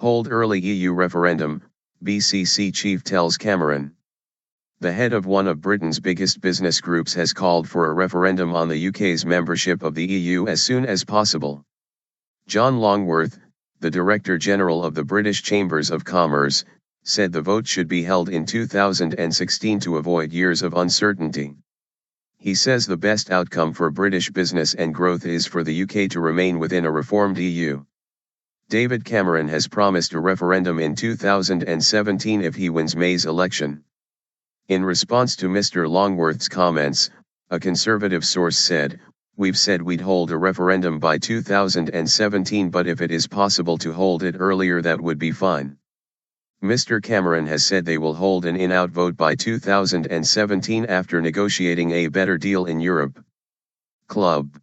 Hold early EU referendum, BCC chief tells Cameron. The head of one of Britain's biggest business groups has called for a referendum on the UK's membership of the EU as soon as possible. John Longworth, the Director General of the British Chambers of Commerce, said the vote should be held in 2016 to avoid years of uncertainty. He says the best outcome for British business and growth is for the UK to remain within a reformed EU. David Cameron has promised a referendum in 2017 if he wins May's election. In response to Mr. Longworth's comments, a Conservative source said, "We've said we'd hold a referendum by 2017, but if it is possible to hold it earlier, that would be fine." Mr. Cameron has said they will hold an in-out vote by 2017 after negotiating a better deal in Europe. Club.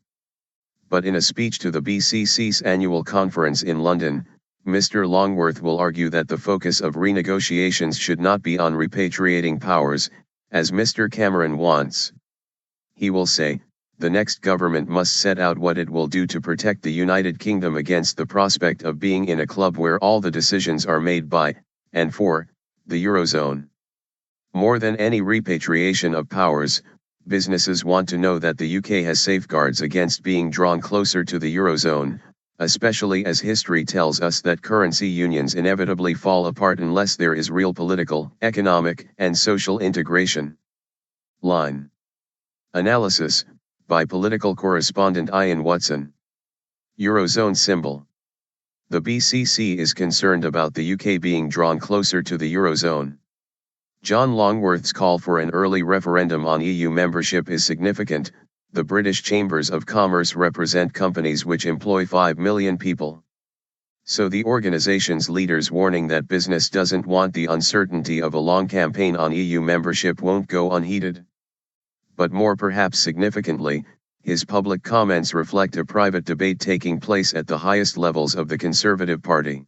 But in a speech to the BCC's annual conference in London, Mr. Longworth will argue that the focus of renegotiations should not be on repatriating powers, as Mr. Cameron wants. He will say, the next government must set out what it will do to protect the United Kingdom against the prospect of being in a club where all the decisions are made by, and for, the Eurozone. More than any repatriation of powers, businesses want to know that the UK has safeguards against being drawn closer to the Eurozone, especially as history tells us that currency unions inevitably fall apart unless there is real political, economic, and social integration. Line. Analysis, by political correspondent Ian Watson. Eurozone symbol. The BCC is concerned about the UK being drawn closer to the Eurozone. John Longworth's call for an early referendum on EU membership is significant. The British Chambers of Commerce represent companies which employ 5 million people. So the organization's leaders warning that business doesn't want the uncertainty of a long campaign on EU membership won't go unheeded. But more perhaps significantly, his public comments reflect a private debate taking place at the highest levels of the Conservative Party.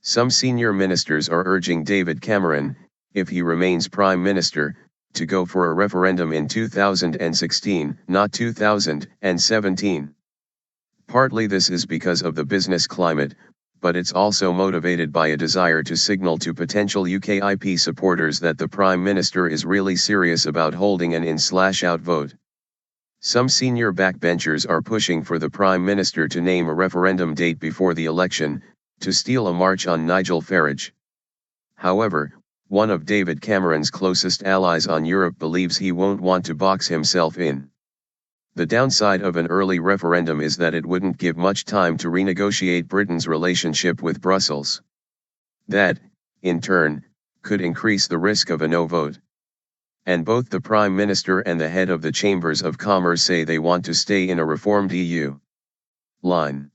Some senior ministers are urging David Cameron, if he remains Prime Minister, to go for a referendum in 2016, not 2017. Partly this is because of the business climate, but it's also motivated by a desire to signal to potential UKIP supporters that the Prime Minister is really serious about holding an in/out vote. Some senior backbenchers are pushing for the Prime Minister to name a referendum date before the election, to steal a march on Nigel Farage. However, one of David Cameron's closest allies on Europe believes he won't want to box himself in. The downside of an early referendum is that it wouldn't give much time to renegotiate Britain's relationship with Brussels. That, in turn, could increase the risk of a no vote. And both the Prime Minister and the head of the Chambers of Commerce say they want to stay in a reformed EU. Line.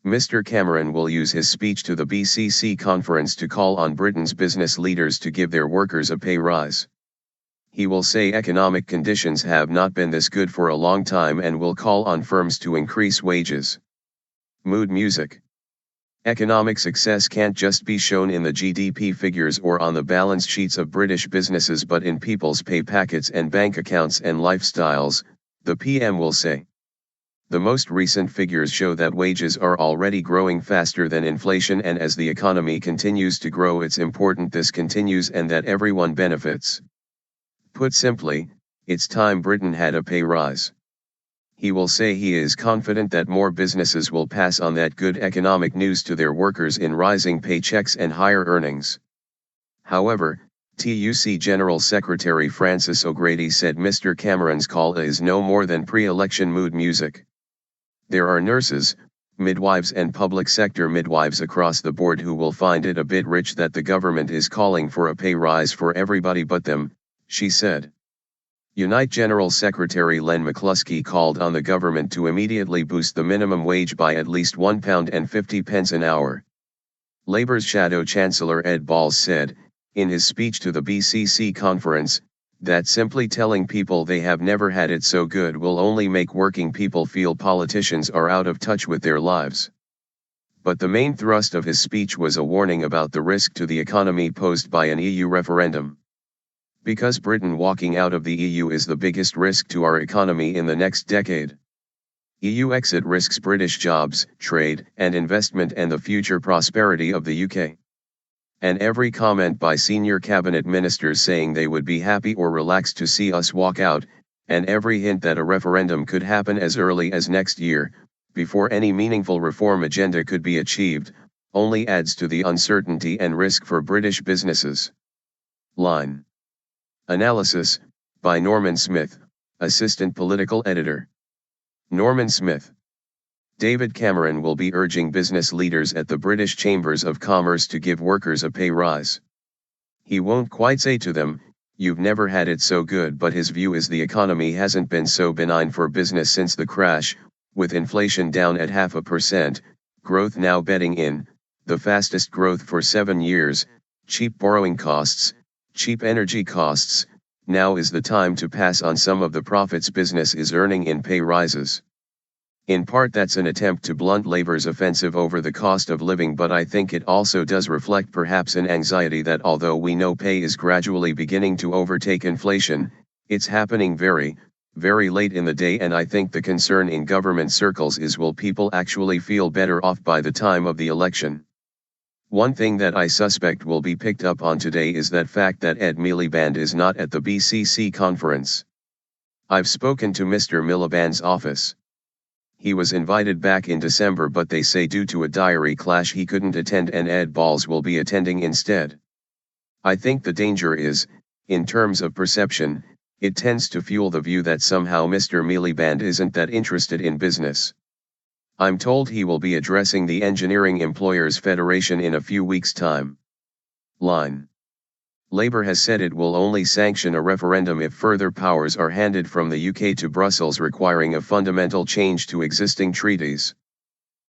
Mr. Cameron will use his speech to the BCC conference to call on Britain's business leaders to give their workers a pay rise. He will say economic conditions have not been this good for a long time and will call on firms to increase wages. Mood music. Economic success can't just be shown in the GDP figures or on the balance sheets of British businesses but in people's pay packets and bank accounts and lifestyles, the PM will say. The most recent figures show that wages are already growing faster than inflation, and as the economy continues to grow, it's important this continues and that everyone benefits. Put simply, it's time Britain had a pay rise. He will say he is confident that more businesses will pass on that good economic news to their workers in rising paychecks and higher earnings. However, TUC General Secretary Francis O'Grady said Mr. Cameron's call is no more than pre-election mood music. There are nurses, midwives and public sector midwives across the board who will find it a bit rich that the government is calling for a pay rise for everybody but them, she said. Unite General Secretary Len McCluskey called on the government to immediately boost the minimum wage by at least £1.50 an hour. Labour's Shadow Chancellor Ed Balls said, in his speech to the BCC conference, that simply telling people they have never had it so good will only make working people feel politicians are out of touch with their lives. But the main thrust of his speech was a warning about the risk to the economy posed by an EU referendum. Because Britain walking out of the EU is the biggest risk to our economy in the next decade. EU exit risks British jobs, trade and investment and the future prosperity of the UK. And every comment by senior cabinet ministers saying they would be happy or relaxed to see us walk out, and every hint that a referendum could happen as early as next year, before any meaningful reform agenda could be achieved, only adds to the uncertainty and risk for British businesses. Line Analysis, by Norman Smith, Assistant Political Editor. Norman Smith. David Cameron will be urging business leaders at the British Chambers of Commerce to give workers a pay rise. He won't quite say to them, "You've never had it so good," but his view is the economy hasn't been so benign for business since the crash, with inflation down at 0.5%, growth now bedding in, the fastest growth for 7 years, cheap borrowing costs, cheap energy costs. Now is the time to pass on some of the profits business is earning in pay rises. In part that's an attempt to blunt Labour's offensive over the cost of living, but I think it also does reflect perhaps an anxiety that although we know pay is gradually beginning to overtake inflation, it's happening very, very late in the day, and I think the concern in government circles is, will people actually feel better off by the time of the election? One thing that I suspect will be picked up on today is that fact that Ed Miliband is not at the BCC conference. I've spoken to Mr. Miliband's office. He was invited back in December, but they say due to a diary clash he couldn't attend, and Ed Balls will be attending instead. I think the danger is, in terms of perception, it tends to fuel the view that somehow Mr. Miliband isn't that interested in business. I'm told he will be addressing the Engineering Employers Federation in a few weeks' time. Line. Labour has said it will only sanction a referendum if further powers are handed from the UK to Brussels requiring a fundamental change to existing treaties.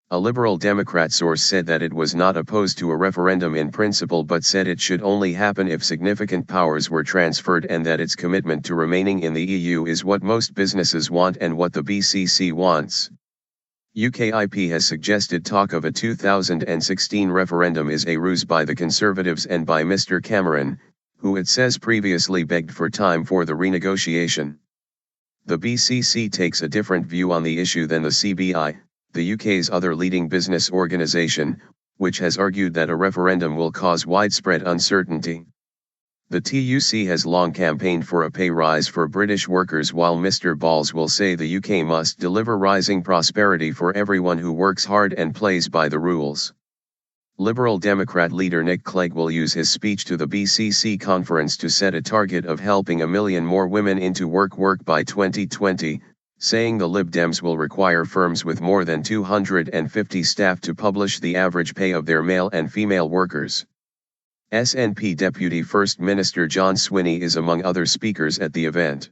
A Liberal Democrat source said that it was not opposed to a referendum in principle, but said it should only happen if significant powers were transferred, and that its commitment to remaining in the EU is what most businesses want and what the BCC wants. UKIP has suggested talk of a 2016 referendum is a ruse by the Conservatives and by Mr. Cameron, who it says previously begged for time for the renegotiation. The BCC takes a different view on the issue than the CBI, the UK's other leading business organisation, which has argued that a referendum will cause widespread uncertainty. The TUC has long campaigned for a pay rise for British workers, while Mr. Balls will say the UK must deliver rising prosperity for everyone who works hard and plays by the rules. Liberal Democrat leader Nick Clegg will use his speech to the BCC conference to set a target of helping 1 million more women into work by 2020, saying the Lib Dems will require firms with more than 250 staff to publish the average pay of their male and female workers. SNP Deputy First Minister John Swinney is among other speakers at the event.